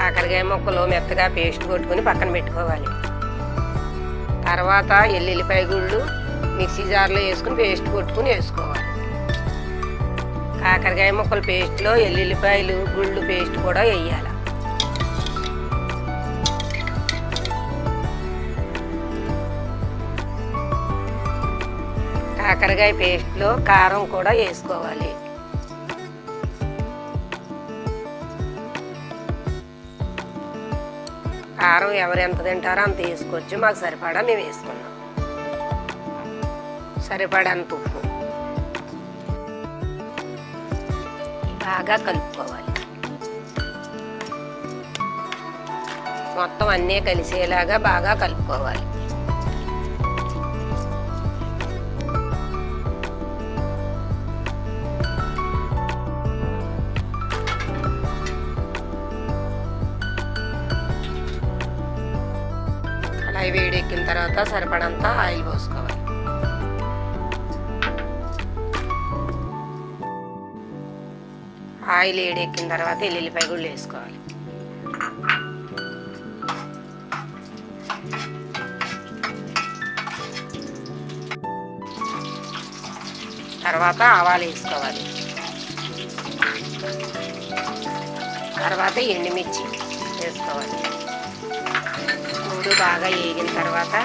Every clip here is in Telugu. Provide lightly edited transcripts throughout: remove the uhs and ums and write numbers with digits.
కాకరకాయ ముక్కలు మెత్తగా పేస్ట్ కొట్టుకుని పక్కన పెట్టుకోవాలి. తర్వాత ఎల్లుల్లిపాయ గుళ్ళు మిక్సీ జార్లో వేసుకుని పేస్ట్ కొట్టుకుని వేసుకోవాలి. కాకరకాయ ముక్కల పేస్ట్లో ఎల్లుల్లిపాయలు గుళ్ళు పేస్ట్ కూడా వేయాలి. కాకరకాయ పేస్ట్లో కారం కూడా వేసుకోవాలి. కారం ఎవరు ఎంత తింటారో అంత వేసుకోవచ్చు. మాకు సరిపడా మేము వేసుకున్నాం. సరిపడంత ఉప్పు బాగా కలుపుకోవాలి. మొత్తం అన్నీ కలిసేలాగా బాగా కలుపుకోవాలి. కళాయి వేడెక్కిన తర్వాత సరిపడంత ఆయిల్ పోసుకోవాలి. ఆయిల్ వేడెక్కిన తర్వాత ఎల్లుల్లిపాయ గుళ్ళు వేసుకోవాలి. తర్వాత ఆవాలు వేసుకోవాలి. తర్వాత ఎండుమిర్చి వేసుకోవాలి. మూడు బాగా వేగిన తర్వాత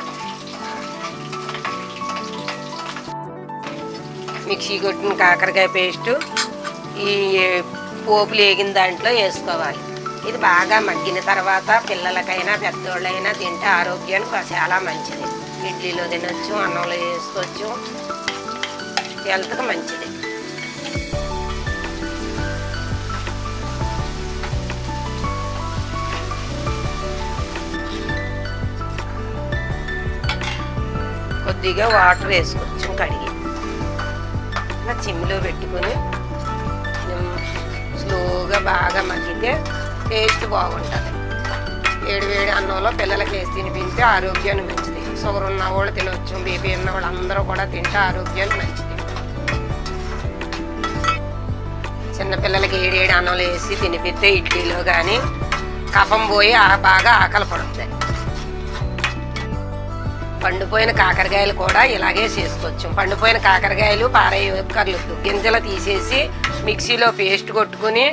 మిక్సీ కొట్టిన కాకరకాయ పేస్టు ఈ పోపులు వేగిన దాంట్లో వేసుకోవాలి. ఇది బాగా మగ్గిన తర్వాత పిల్లలకైనా పెద్దోళ్ళైనా తింటే ఆరోగ్యానికి చాలా మంచిది. ఇడ్లీలో తినొచ్చు, అన్నంలో వేసుకోవచ్చు, హెల్త్కి మంచిది. కొద్దిగా వాటర్ వేసుకోవచ్చు కడిగి. ఇలా చిమ్మిలో పెట్టుకుని స్లోగా బాగా మగ్గితే టేస్ట్ బాగుంటుంది. వేడి వేడి అన్నంలో పిల్లలకి వేసి తినిపించే ఆరోగ్యానికి మంచిది. షుగర్ ఉన్న వాళ్ళు తినవచ్చు, బీపీ ఉన్న వాళ్ళు అందరూ కూడా తింటే ఆరోగ్యానికి మంచిది. చిన్నపిల్లలకి ఏడేడు అన్నంలో వేసి తినిపిస్తే ఇడ్లీలో కానీ కఫం పోయి బాగా ఆకలి పడుతుంది. పండిపోయిన కాకరకాయలు కూడా ఇలాగే చేసుకోవచ్చు. పండిపోయిన కాకరకాయలు పారేయక్కర్లేదు, గింజలు తీసేసి మిక్సీలో పేస్ట్ కొట్టుకుని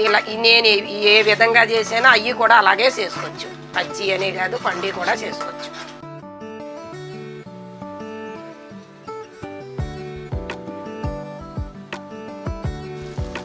ఇలా నేను ఏ విధంగా చేసానో అవి కూడా అలాగే చేసుకోవచ్చు. పచ్చి అనే కాదు, పండి కూడా చేసుకోవచ్చు.